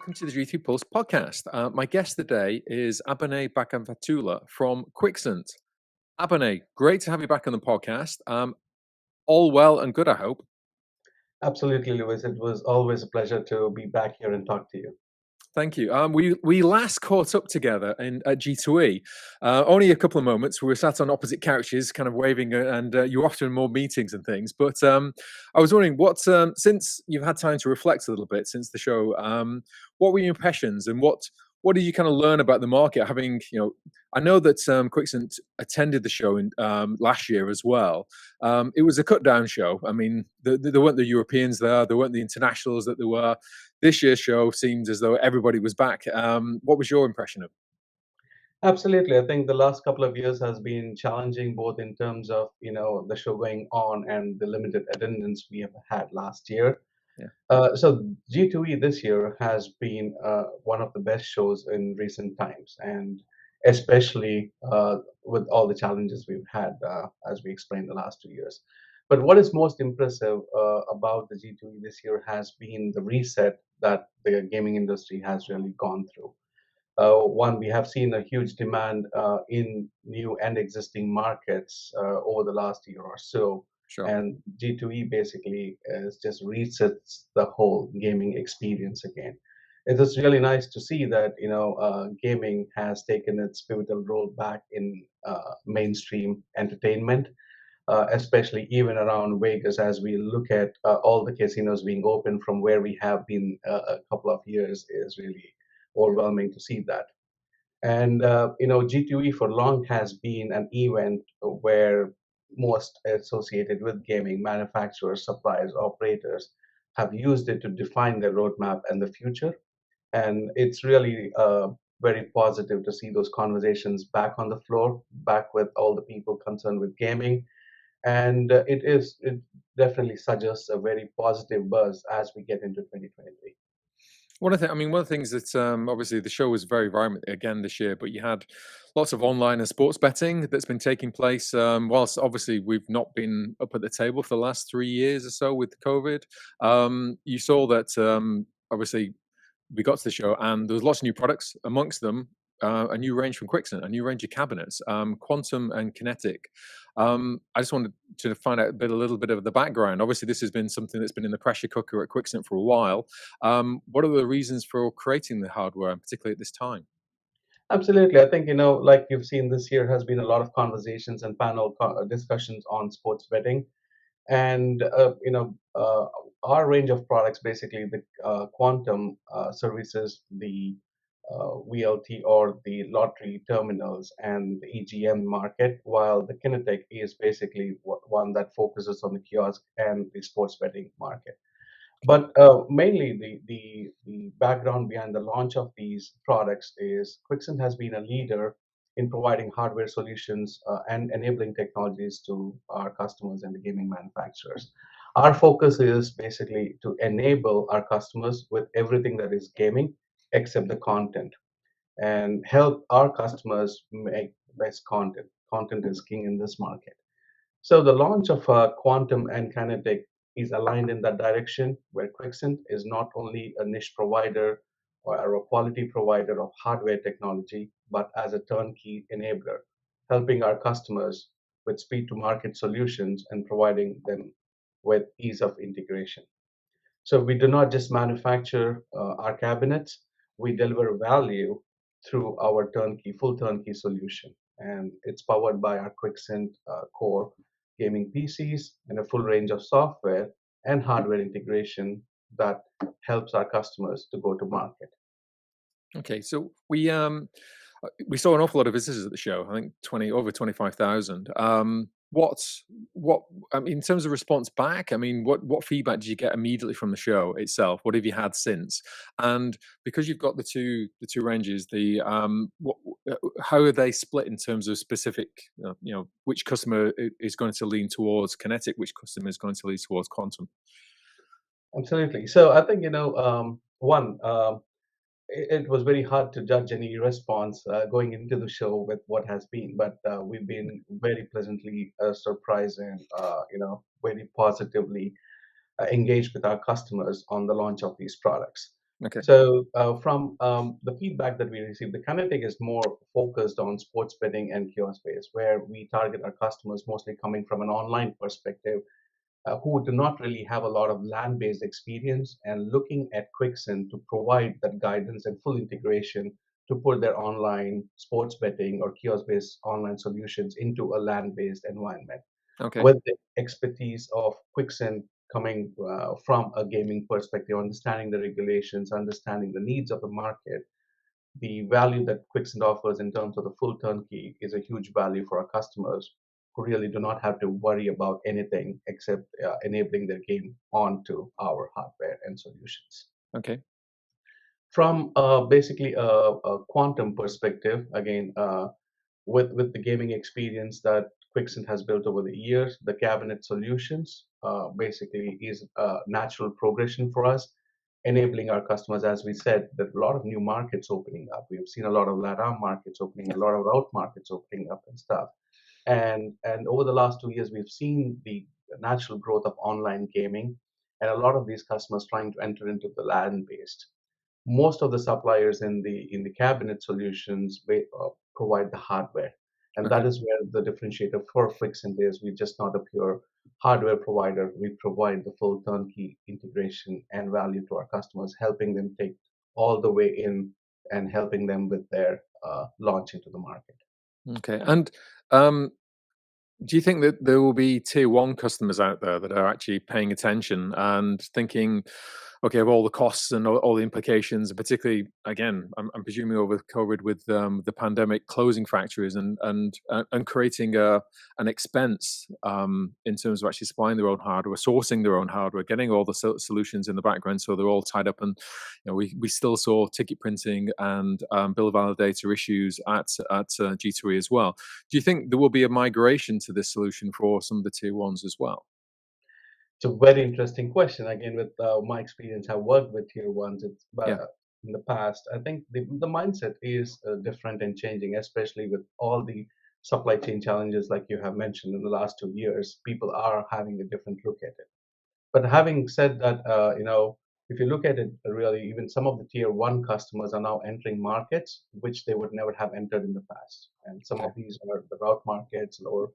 welcome to the GT Pulse podcast. My guest today is Abhinay Bhagavatula from Quixant. Abhinay, great to have you back on the podcast. All well and good, I hope. Absolutely, Lewis. It was always a pleasure to be back here and talk to you. Thank you. We last caught up together at G2E. Only a couple of moments. We were sat on opposite couches, kind of waving, and you were often in more meetings and things. But I was wondering, since you've had time to reflect a little bit since the show, what were your impressions, and what did you kind of learn about the market? I know that Quixant attended the show in last year as well. It was a cut down show. I mean, there weren't the Europeans there weren't the internationals that there were. This year's show seemed as though everybody was back. What was your impression of it? Absolutely. I think the last couple of years has been challenging both in terms of, the show going on and the limited attendance we have had last year. So G2E this year has been one of the best shows in recent times, and especially with all the challenges we've had, as we explained the last 2 years. But what is most impressive about the G2E this year has been the reset that the gaming industry has really gone through. One, we have seen a huge demand in new and existing markets over the last year or so. Sure. And G2E basically is just resets the whole gaming experience again. It is really nice to see that gaming has taken its pivotal role back in mainstream entertainment, especially even around Vegas, as we look at all the casinos being open from where we have been a couple of years, is really overwhelming to see that. And G2E for long has been an event where most associated with gaming manufacturers, suppliers, operators have used it to define their roadmap and the future. And it's really very positive to see those conversations back on the floor, back with all the people concerned with gaming. And it definitely suggests a very positive buzz as we get into 2023. One of the things that obviously the show was very vibrant again this year, but you had lots of online and sports betting that's been taking place. Whilst obviously we've not been up at the table for the last 3 years or so with COVID, you saw that obviously we got to the show and there was lots of new products, amongst them a new range from Quixant, a new range of cabinets, Quantum and Qinetic. I just wanted to find out a little bit of the background. Obviously, this has been something that's been in the pressure cooker at Quixant for a while. What are the reasons for creating the hardware, particularly at this time? Absolutely. I think, like you've seen this year has been a lot of conversations and panel discussions on sports betting. And, our range of products, basically the quantum services, the VLT or the lottery terminals and the EGM market, while the Kinetic is basically one that focuses on the kiosk and the sports betting market. But mainly, the background behind the launch of these products is Quixent has been a leader in providing hardware solutions and enabling technologies to our customers and the gaming manufacturers. Our focus is basically to enable our customers with everything that is gaming except the content, and help our customers make best content. Content is king in this market. So the launch of Quantum and Kinetic is aligned in that direction, where Quixent is not only a niche provider or a quality provider of hardware technology, but as a turnkey enabler, helping our customers with speed to market solutions and providing them with ease of integration. So we do not just manufacture our cabinets, we deliver value through our full turnkey solution. And it's powered by our Quixent core gaming PCs and a full range of software and hardware integration that helps our customers to go to market. Okay, so we saw an awful lot of visitors at the show. I think over 25,000. What in terms of response back? I mean, what feedback did you get immediately from the show itself? What have you had since? And because you've got the two ranges, how are they split in terms of specific? Which customer is going to lean towards Kinetic? Which customer is going to lean towards Quantum? Absolutely. So I think one. It was very hard to judge any response going into the show with what has been, but we've been very pleasantly surprised and very positively engaged with our customers on the launch of these products. Okay. So, from the feedback that we received, the Kinetic is more focused on sports betting and kiosk space, where we target our customers mostly coming from an online perspective, who do not really have a lot of land-based experience and looking at Quixent to provide that guidance and full integration to put their online sports betting or kiosk-based online solutions into a land-based environment Okay. with the expertise of Quixent coming from a gaming perspective, understanding the regulations, understanding the needs of the market. The value that Quixent offers in terms of the full turnkey is a huge value for our customers who really do not have to worry about anything except enabling their game onto our hardware and solutions. Okay. From basically a quantum perspective, again, with the gaming experience that Quixent has built over the years, the cabinet solutions basically is a natural progression for us, enabling our customers, as we said, that a lot of new markets opening up. We've seen a lot of LATAM markets opening, a Yeah. lot of route markets opening up and stuff. And over the last 2 years, we've seen the natural growth of online gaming, and a lot of these customers trying to enter into the land-based. Most of the suppliers in the cabinet solutions provide the hardware, and that Okay. is where the differentiator for Quixent is. We're just not a pure hardware provider. We provide the full turnkey integration and value to our customers, helping them take all the way in and helping them with their launch into the market. Okay. And um, do you think that there will be tier one customers out there that are actually paying attention and thinking, okay, of all the costs and all the implications, and particularly again, I'm presuming over COVID with the pandemic, closing factories and creating an expense in terms of actually supplying their own hardware, sourcing their own hardware, getting all the solutions in the background, so they're all tied up. And we still saw ticket printing and bill of validator issues at G2E as well. Do you think there will be a migration to this solution for some of the tier ones as well? It's a very interesting question. Again, with my experience, I worked with tier ones. Yeah. In the past. I think the mindset is different and changing, especially with all the supply chain challenges, like you have mentioned in the last 2 years. People are having a different look at it. But having said that, if you look at it really, even some of the tier one customers are now entering markets which they would never have entered in the past. And some Okay. of these are the route markets or,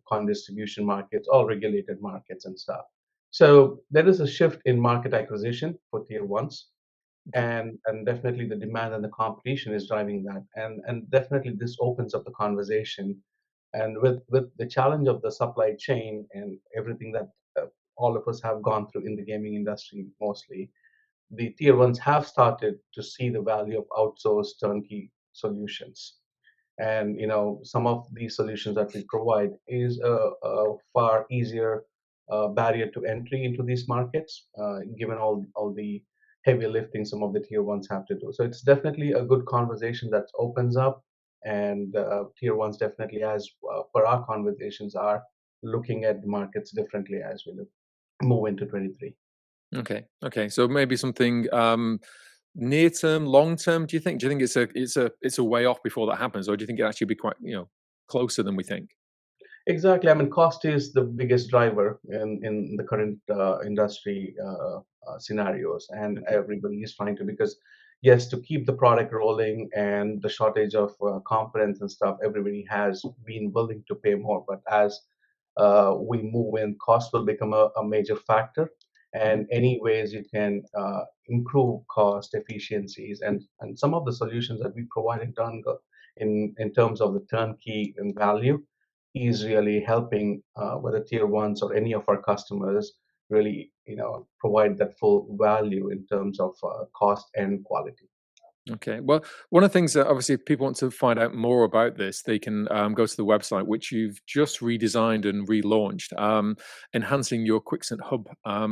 con distribution markets, all regulated markets and stuff. So there is a shift in market acquisition for tier ones, Okay. and definitely the demand and the competition is driving that. And definitely this opens up the conversation, and with the challenge of the supply chain and everything that all of us have gone through in the gaming industry, mostly the tier ones have started to see the value of outsourced turnkey solutions. And some of these solutions that we provide is a far easier barrier to entry into these markets, given all the heavy lifting some of the tier ones have to do. So it's definitely a good conversation that opens up, and tier ones definitely, as per our conversations, are looking at the markets differently as we move into 23. Okay. Okay. So maybe something near term, long term. Do you think? Do you think it's a way off before that happens, or do you think it actually be quite closer than we think? Exactly. I mean, cost is the biggest driver in the current industry scenarios, and Okay. everybody is trying to, because yes, to keep the product rolling and the shortage of components and stuff, everybody has been willing to pay more. But as we move in, cost will become a major factor, Mhm. and any ways you can improve cost efficiencies, and some of the solutions that we provide in terms of the turnkey and value is really helping whether tier ones or any of our customers really provide that full value in terms of cost and quality. Okay. Well, one of the things that obviously if people want to find out more about this, they can go to the website, which you've just redesigned and relaunched, enhancing your Quixent hub. I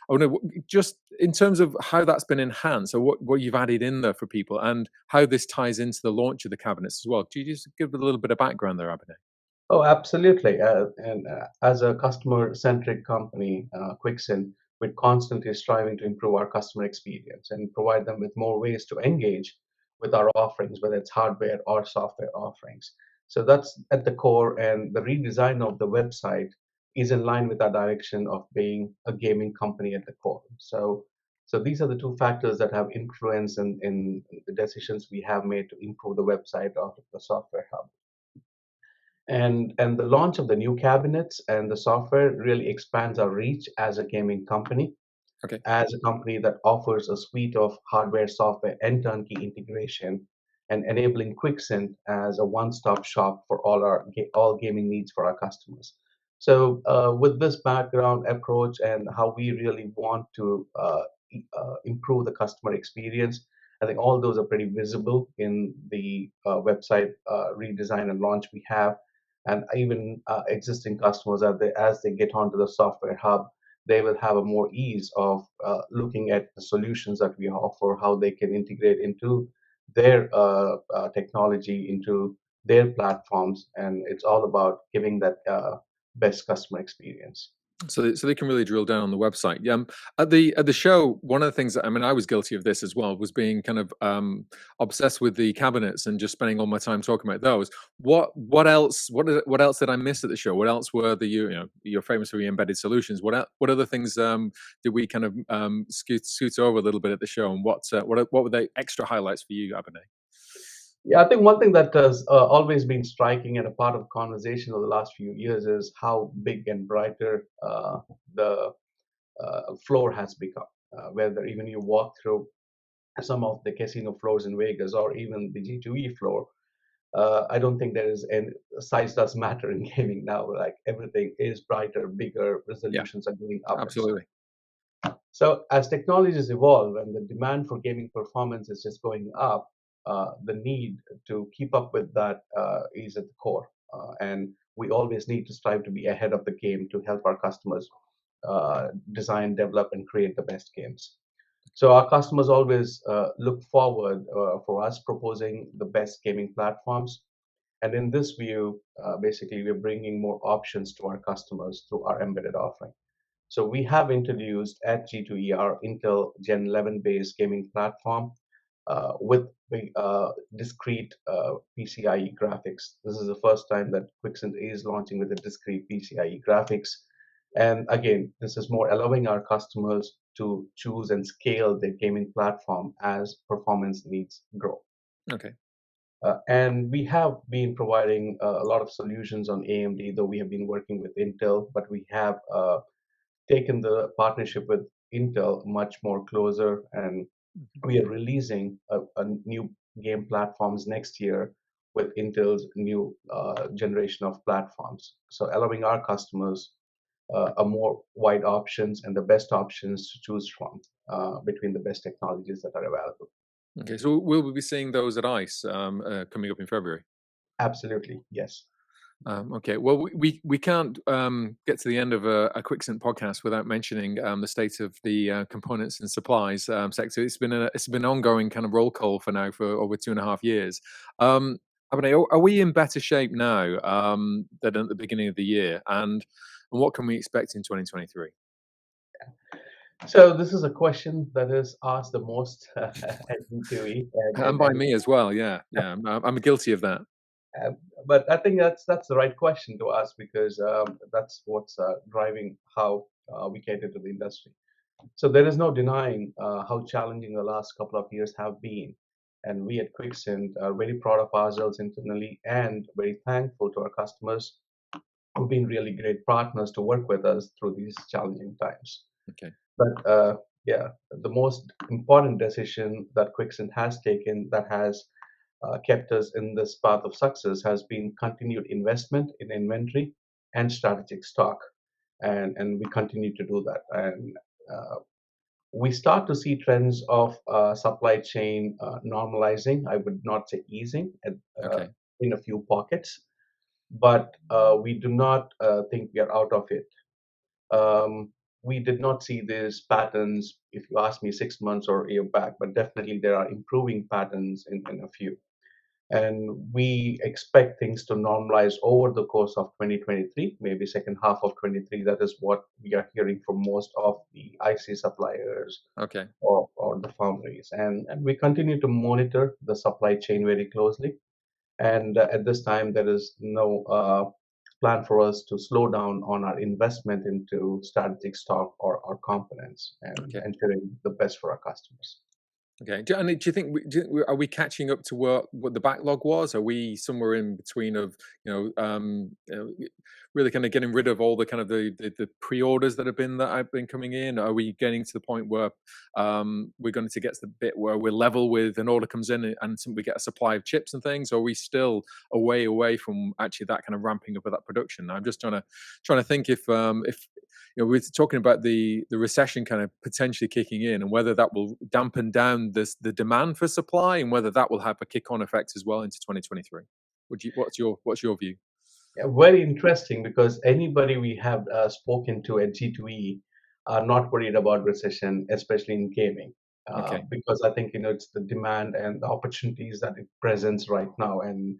wonder, just in terms of how that's been enhanced, or what you've added in there for people, and how this ties into the launch of the cabinets as well. Do you just give a little bit of background there, Abhinay? Oh, absolutely. And as a customer-centric company, Quixent, we're constantly striving to improve our customer experience and provide them with more ways to engage with our offerings, whether it's hardware or software offerings. So that's at the core, and the redesign of the website is in line with our direction of being a gaming company at the core. So So these are the two factors that have influence in the decisions we have made to improve the website of the software hub. And the launch of the new cabinets and the software really expands our reach as a gaming company, Okay. as a company that offers a suite of hardware, software, and turnkey integration, and enabling Quixant as a one-stop shop for all gaming needs for our customers. So, with this background approach and how we really want to improve the customer experience, I think all those are pretty visible in the website redesign and launch we have. And even existing customers, as they get onto the software hub, they will have a more ease of looking at the solutions that we offer, how they can integrate into their technology, into their platforms, and it's all about giving that best customer experience. So they can really drill down on the website. Yeah, at the show, one of the things that, I mean, I was guilty of this as well, was being kind of obsessed with the cabinets and just spending all my time talking about those. What else? What else did I miss at the show? What else were you know, you're famous for your embedded solutions? What other things did we kind of scoot over a little bit at the show? And what were the extra highlights for you, Abhinay? Yeah, I think one thing that has always been striking and a part of conversation over the last few years is how big and brighter the floor has become. Whether even you walk through some of the casino floors in Vegas or even the G2E floor, I don't think there is any size does matter in gaming now. Like everything is brighter, bigger, Yeah, resolutions are going up and so. absolutely. So as technologies evolve and the demand for gaming performance is just going up, the need to keep up with that is at the core. And we always need to strive to be ahead of the game to help our customers design, develop, and create the best games. So our customers always look forward for us proposing the best gaming platforms. And in this view, basically, we're bringing more options to our customers through our embedded offering. So we have introduced at G2E our Intel Gen 11 based gaming platform with the discrete PCIe graphics. This is the first time that Quixent is launching with a discrete PCIe graphics. And again, this is more allowing our customers to choose and scale their gaming platform as performance needs grow. Okay. And we have been providing a lot of solutions on AMD, though we have been working with Intel, but we have taken the partnership with Intel much more closer, and Mhm. we are releasing a new game platforms next year with Intel's new generation of platforms. So allowing our customers a more wide options and the best options to choose from between the best technologies that are available. Okay, so will we be seeing those at ICE coming up in February? Absolutely, yes. Okay, well, we can't get to the end of a Quicksand podcast without mentioning the state of the components and supplies sector. It's been an ongoing kind of roll call for now for over 2.5 years. Um, I mean, are we in better shape now than at the beginning of the year? And what can we expect in 2023? So this is a question that is asked the most at G2E, And by me as well, yeah, yeah, I'm guilty of that. Uh, but I think that's the right question to ask because that's what's driving how we cater to the industry. So there is no denying how challenging the last couple of years have been, and we at Quicksand are very proud of ourselves internally and very thankful to our customers who've been really great partners to work with us through these challenging times. Okay, But yeah, the most important decision that Quicksand has taken that has kept us in this path of success has been continued investment in inventory and strategic stock. And we continue to do that. And we start to see trends of supply chain normalizing. I would not say easing okay, in a few pockets, but we do not think we are out of it. Um, we did not see these patterns, if you ask me, 6 months or a year back, but definitely there are improving patterns in a few. And we expect things to normalize over the course of 2023, maybe second half of 23. That is what we are hearing from most of the IC suppliers okay. or the foundries. And we continue to monitor the supply chain very closely. And at this time, there is no plan for us to slow down on our investment into strategic stock or components and Okay. ensuring the best for our customers. Okay. Do you think are we catching up to what the backlog was? Are we somewhere in between of really kind of getting rid of all the kind of the pre-orders that have been coming in? Are we getting to the point where we're going to get to the bit where we're level with an order comes in and we get a supply of chips and things? Or are we still a way away from actually that kind of ramping up of that production? I'm just trying to think if we're talking about the recession kind of potentially kicking in, and whether that will dampen down the demand for supply, and whether that will have a kick-on effect as well into 2023. What's your view? Yeah, very interesting because anybody we have spoken to at G2E are not worried about recession, especially in gaming, Okay. because I think it's the demand and the opportunities that it presents right now, and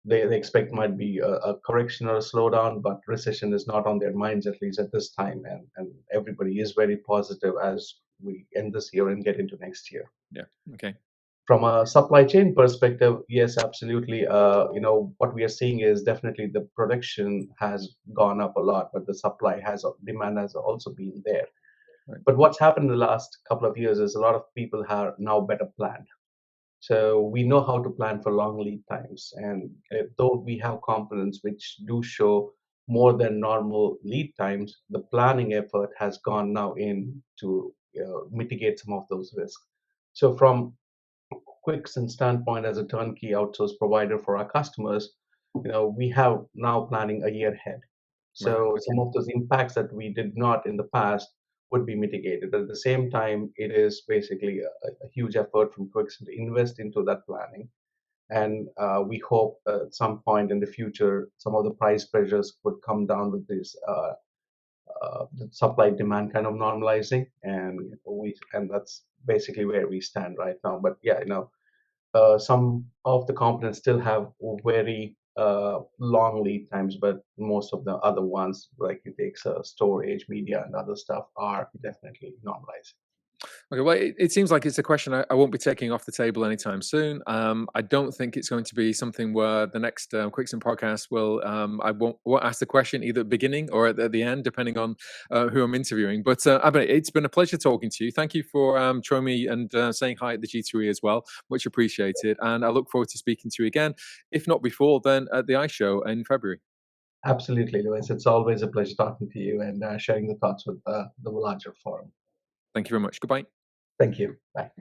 they expect might be a correction or a slowdown, but recession is not on their minds at least at this time, and everybody is very positive as we end this year and get into next year. Yeah. Okay. From a supply chain perspective, yes, absolutely. What we are seeing is definitely the production has gone up a lot, but the demand has also been there. Right. But what's happened in the last couple of years is a lot of people are now better planned. So we know how to plan for long lead times, and though we have components which do show more than normal lead times, the planning effort has gone now in to mitigate some of those risks. So from Quixent standpoint as a turnkey outsource provider for our customers, we have now planning a year ahead. Right. So Okay. some of those impacts that we did not in the past would be mitigated. At the same time, it is basically a huge effort from Quixent to invest into that planning. And we hope at some point in the future, some of the price pressures would come down with this the supply demand kind of normalizing, and that's basically where we stand right now. But yeah, some of the components still have very long lead times, but most of the other ones, like it takes storage, media, and other stuff, are definitely normalizing. Okay, well, it seems like it's a question I won't be taking off the table anytime soon. I don't think it's going to be something where the next Quixen podcast will. I won't ask the question either at the beginning or at the end, depending on who I'm interviewing. But Abhinay, it's been a pleasure talking to you. Thank you for showing me and saying hi at the G3E as well. Much appreciated. And I look forward to speaking to you again, if not before, then at the ice show in February. Absolutely, Lewis. It's always a pleasure talking to you and sharing the thoughts with the larger forum. Thank you very much. Goodbye. Thank you. Bye.